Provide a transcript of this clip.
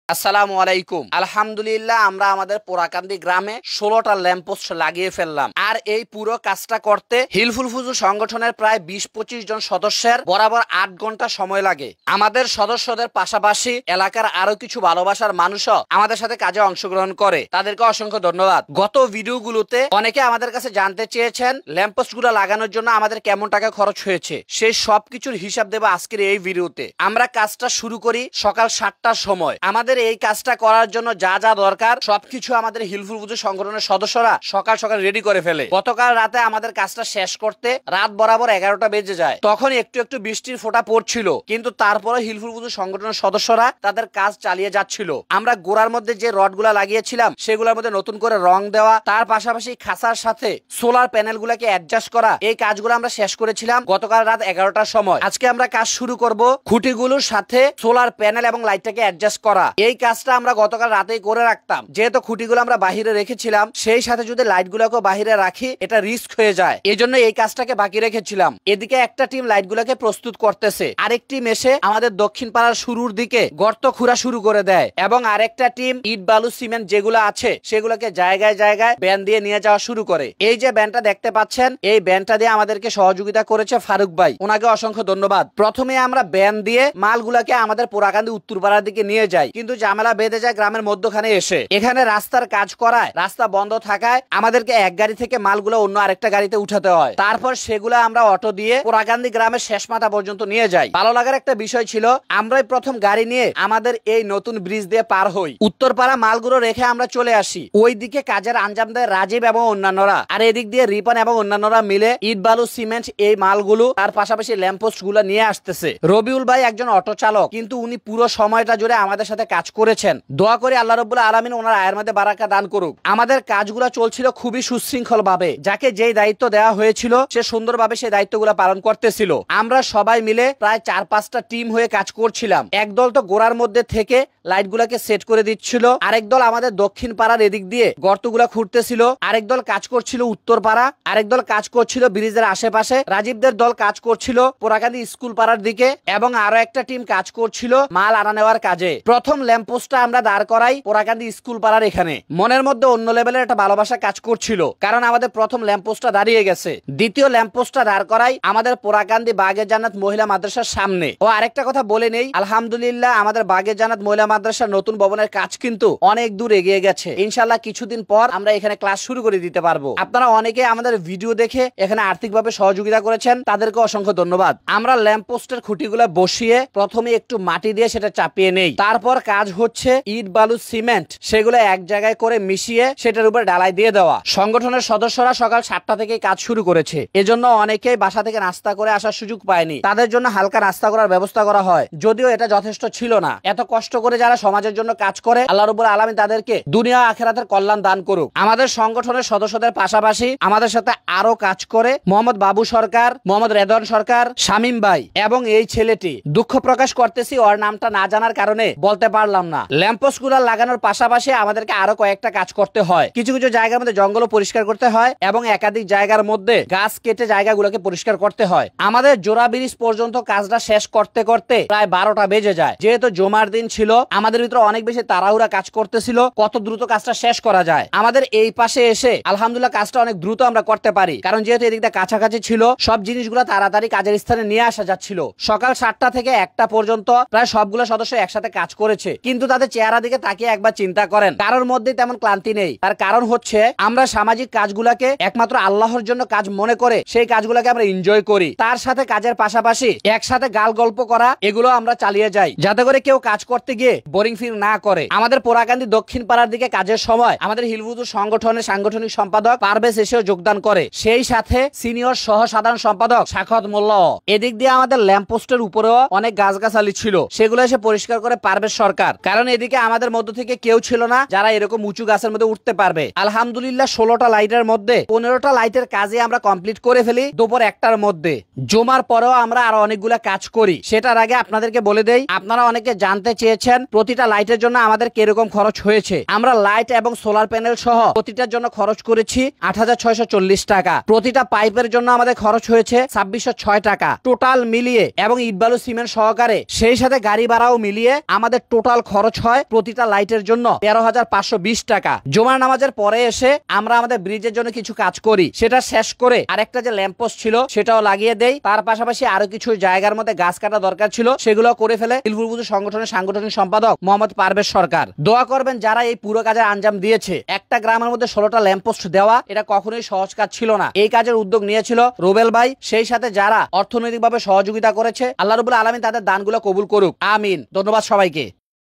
আসসালামু আলাইকুম। আলহামদুলিল্লাহ, আমরা আমাদের পোড়াকান্দি গ্রামে 16টা ল্যাম্পপোস্ট লাগিয়ে ফেললাম। আর এই পুরো কাজটা করতে হিলফুল ফুজুর সংগঠনের প্রায় 20-25 জন সদস্যের বরাবর 8 ঘন্টা সময় লাগে। আমাদের সদস্যদের পাশাপাশি এলাকার আরো কিছু ভালোবাসার মানুষও আমাদের সাথে কাজে অংশগ্রহণ করে, তাদেরকে অসংখ্য ধন্যবাদ। গত ভিডিওগুলোতে অনেকে আমাদের কাছে জানতে চেয়েছেন ল্যাম্পপোস্ট গুলো লাগানোর জন্য আমাদের কেমন টাকা খরচ হয়েছে, সেই সবকিছুর হিসাব দেব আজকের এই ভিডিওতে। আমরা কাজটা শুরু করি সকাল 7টার সময়। আমাদের এই কাজটা করার জন্য যা যা দরকার সবকিছু আমাদের হিলফুল ফুজুর সংগঠনের সদস্যরা সকাল সকাল রেডি করে ফেলে। গতকাল রাতে আমাদের কাজটা শেষ করতে রাত বরাবর 11টা বেজে যায়। তখন একটু একটু বৃষ্টির ফোঁটা পড়ছিল, কিন্তু তারপরে হিলফুল ফুজুর সংগঠনের সদস্যরা তাদের কাজ চালিয়ে যাচ্ছিল। আমরা গোড়ার মধ্যে যে রডগুলা লাগিয়েছিলাম সেগুলোর মধ্যে নতুন করে রং দেওয়া, তার পাশাপাশি খাঁচার সাথে সোলার প্যানেল গুলাকে অ্যাডজাস্ট করা, এই কাজগুলো আমরা শেষ করেছিলাম গতকাল রাত 11টার সময়। আজকে আমরা কাজ শুরু করব খুঁটিগুলোর সাথে সোলার প্যানেল এবং লাইটটাকে অ্যাডজাস্ট করা। এই কাজটা আমরা গতকাল রাতেই করে রাখতাম, যেহেতু খুঁটিগুলো আমরা বাহিরে রেখেছিলাম, সেই সাথে যদি লাইটগুলোকে বাহিরে রাখি এটা রিস্ক হয়ে যায়, এই জন্য এই কাজটাকে বাকি রেখেছিলাম। এদিকে একটা টিম লাইটগুলোকে প্রস্তুত করতেছে, আরেকটি মেশে আমাদের দক্ষিণ পাড়ার শুরুর দিকে গর্ত খুঁড়া শুরু করে দেয়, এবং আরেকটা টিম ইট বালু সিমেন্ট যেগুলো আছে সেগুলোকে জায়গায় জায়গায় ব্যান দিয়ে নিয়ে যাওয়া শুরু করে। এই যে ব্যানটা দেখতে পাচ্ছেন, এই ব্যানটা দিয়ে আমাদেরকে সহযোগিতা করেছে ফারুক ভাই, ওনাকে অসংখ্য ধন্যবাদ। প্রথমে আমরা ব্যান দিয়ে মালগুলাকে আমাদের পোড়াকান্দি উত্তরপাড়ার দিকে নিয়ে যাই, কিন্তু ঝামেলা বেঁধে যায় গ্রামের মধ্যখানে এসে। এখানে রাস্তার কাজ করায়, রাস্তা বন্ধ থাকায় আমাদেরকে এক গাড়ি থেকে মালগুলো অন্য আরেকটা গাড়িতে উঠাতে হয়। তারপর সেগুলো আমরা অটো দিয়ে পোড়াকান্দি গ্রামের শেষ মাথা পর্যন্ত নিয়ে যাই। ভালো লাগার একটা বিষয় ছিল, আমরাই প্রথম গাড়ি নিয়ে আমাদের এই নতুন ব্রিজ দিয়ে পার হই। উত্তরপাড়া মালগুলো রেখে আমরা চলে আসি। ওই দিকে কাজের আঞ্জাম দেয় রাজীব এবং অন্যান্যরা, আর এদিক দিয়ে রিপন এবং অন্যান্যরা মিলে ইট বালু সিমেন্ট এই মালগুলো তার পাশাপাশি ল্যাম্পপোস্ট গুলো নিয়ে আসতেছে। রবিউল ভাই একজন অটো চালক, কিন্তু উনি পুরো সময়টা জুড়ে আমাদের সাথে কাজ করেছেন। দোয়া করি আল্লাহ রাব্বুল আলামিন ওনার আয়ের মধ্যে বারাকা দান করুক। আমাদের কাজগুলো চলছিল খুবই সুশৃঙ্খল ভাবে, যাকে যেই দায়িত্ব দেওয়া হয়েছিল সে সুন্দরভাবে সেই দায়িত্বগুলো পালন করতেছিল। আমরা সবাই মিলে প্রায় 4-5টা টিম হয়ে কাজ করছিলাম। একদল তো গোড়ার মধ্যে থেকে লাইটগুলোকে সেট করে দিচ্ছিল, আরেক দল আমাদের দক্ষিণ পাড়ার এদিক দিয়ে গর্তগুলা খুঁড়তেছিল, আরেক দল কাজ করছিল উত্তর পাড়া, আরেক দল কাজ করছিল ব্রিজের আশেপাশে, রাজীবদের দল কাজ করছিল পোড়াকান্দি স্কুল পাড়ার দিকে, এবং আরো একটা টিম কাজ করছিল মাল আনা নেওয়ার কাজে। প্রথম ল্যাম্পপোস্টটা আমরা দাঁড় করাই পোড়াকান্দি স্কুল পাড়ার এখানে। মনের মধ্যে অন্য লেভেলের একটা ভালোবাসা কাজ করছিল, কারণ আমাদের প্রথম ল্যাম্পপোস্টটা দাঁড়িয়ে গেছে। দ্বিতীয় ল্যাম্পপোস্টটা দাঁড় করাই আমাদের পোড়াকান্দি বাগের জান্নাত মহিলা মাদ্রাসার সামনে। ও আরেকটা কথা বলে নেই, আলহামদুলিল্লাহ আমাদের বাগের জান্নাত মহিলা মাদ্রাসার নতুন ভবনের কাজ কিন্তু অনেক দূর এগিয়ে গেছে। ইনশাআল্লাহ কিছুদিন পর আমরা এখানে ক্লাস শুরু করে দিতে পারবো। আপনারা অনেকে আমাদের ভিডিও দেখে এখানে আর্থিকভাবে সহযোগিতা করেছেন, তাদেরকে অসংখ্য ধন্যবাদ। আমরা ল্যাম্পপোস্টের খুঁটিগুলো বসিয়ে প্রথমে একটু মাটি দিয়ে সেটা চাপিয়ে নেই, তারপর কাজ হচ্ছে ইট বালু সিমেন্ট সেগুলো এক জায়গায় করে মিশিয়ে সেটার উপর ডালাই দিয়ে দেওয়া। সংগঠনের সদস্যরা সকাল 7টা থেকে কাজ শুরু করেছে, এজন্য অনেকেই বাসা থেকে নাস্তা করে আসার সুযোগ পায়নি, তাদের জন্য হালকা নাস্তা করার ব্যবস্থা করা হয়, যদিও এটা যথেষ্ট ছিল না। এত কষ্ট করে যারা সমাজের জন্য কাজ করে, আল্লাহ রাব্বুল আলামিন তাদেরকে দুনিয়া আখিরাতের কল্যাণ দান করুক। আমাদের সংগঠনের সদস্যদের পাশাপাশি আমাদের সাথে আরো কাজ করে মোহাম্মদ বাবু সরকার, মোহাম্মদ রেদওয়ান সরকার, শামীম ভাই এবং এই ছেলেটি। দুঃখ প্রকাশ করতেছি ওর নামটা না জানার কারণে বলতে পারলাম না। ল্যাম্পপোস্ট গুলা লাগানোর পাশাপাশি আমাদেরকে আরো কয়েকটা কাজ করতে হয়। কিছু কিছু জায়গার মধ্যে জঙ্গলও পরিষ্কার করতে হয়, এবং একাধিক জায়গার মধ্যে গাছ কেটে জায়গাগুলোকে পরিষ্কার করতে হয়। আমাদের জোড়া ব্রিজ পর্যন্ত কাজটা শেষ করতে করতে প্রায় 12টা বেজে যায়। যেহেতু জুমার দিন ছিল, আমাদের ভিতরে অনেক বেশি তাড়াহুড়া কাজ করতেছিল, কত দ্রুত কাজটা শেষ করা যায়। আমাদের এই পাশে এসে আলহামদুলিল্লাহ কাজটা অনেক দ্রুত আমরা করতে পারি, কারণ যেহেতু এদিকটা কাছাকাছি ছিল, সব জিনিসগুলো তাড়াতাড়ি কাজের স্থানে নিয়ে আসা যাচ্ছিল। সকাল 7টা থেকে 1টা পর্যন্ত প্রায় সবগুলো সদস্য একসাথে কাজ করেছে, কিন্তু তাদের চেহারা দিকে তাকিয়ে একবার চিন্তা করেন, কারোর মধ্যে তেমন ক্লান্তি নেই। তার কারণ হচ্ছে আমরা সামাজিক কাজগুলাকে একমাত্র আল্লাহর জন্য কাজ মনে করে সেই কাজগুলোকে আমরা এনজয় করি। তার সাথে কাজের পাশাপাশি একসাথে গাল গল্প করা, এগুলো আমরা চালিয়ে যাই, যাতে করে কেউ কাজ করতে গিয়ে বোরিং ফিল না করে। আমাদের পোড়াকান্দি দক্ষিণ পাড়ার দিকে কাজের সময় আমাদের হিলফুল সংগঠনের সাংগঠনিক সম্পাদক পারভেজ এসেও যোগদান করে, সেই সাথে সিনিয়র সহ সাধারণ সম্পাদক সাখাওয়াত মোল্লা। এদিক দিয়ে আমাদের ল্যাম্পপোস্টের উপরেও অনেক গাছগাছালি ছিল, সেগুলো এসে পরিষ্কার করে পারভেজ সরকার, কারণ এদিকে আমাদের মধ্য থেকে কেউ ছিল না যারা এরকম উঁচু গাছের মধ্যে উঠতে পারবে। আলহামদুলিল্লাহ 16টা লাইটের মধ্যে 15টা লাইটের কাজে আমরা কমপ্লিট করে ফেলি দুপুর 1টার মধ্যে। জুমার পরেও আমরা আরো অনেকগুলা কাজ করি। সেটার আগে আপনাদেরকে বলে দেই, আপনারা অনেকে জানতে চেয়েছেন প্রতিটা লাইটের জন্য আমাদের কিরকম খরচ হয়েছে। আমরা লাইট এবং সোলার প্যানেল সহ প্রতিটার জন্য খরচ করেছি 8640 টাকা। প্রতিটা পাইপের জন্য আমাদের খরচ হয়েছে 2606 টাকা। টোটাল মিলিয়ে এবং ইট বালু সিমেন্ট সহকারে সেই সাথে গাড়ি ভাড়াও মিলিয়ে আমাদের টোটাল টোটাল খরচ হয় প্রতিটা লাইটের জন্য 13,520 টাকা। জুমার নামাজের পরে এসে আমরা আমাদের ব্রিজের জন্য কিছু কাজ করি, সেটা শেষ করে আরেকটা যে ল্যাম্পপোস্ট ছিল সেটাও লাগিয়ে দেই। তার পাশাপাশি আরো কিছু জায়গার মধ্যে গাছ কাটা দরকার ছিল, সেগুলো করে ফেলে হিলফুল ফুজুর সংগঠনের সাংগঠনিক সম্পাদক মোহাম্মদ পারভেজ সরকার। দোয়া করবেন যারা এই পুরো কাজের আঞ্জাম দিয়েছে। একটা গ্রামের মধ্যে 16টা ল্যাম্পপোস্ট দেওয়া এটা কখনোই সহজ কাজ ছিল না। এই কাজের উদ্যোগ নিয়েছিল রুবেল ভাই, সেই সাথে যারা অর্থনৈতিকভাবে সহযোগিতা করেছে। আল্লাহ রাব্বুল আলামিন তাদের দানগুলো কবুল করুক, আমিন। ধন্যবাদ সবাইকে।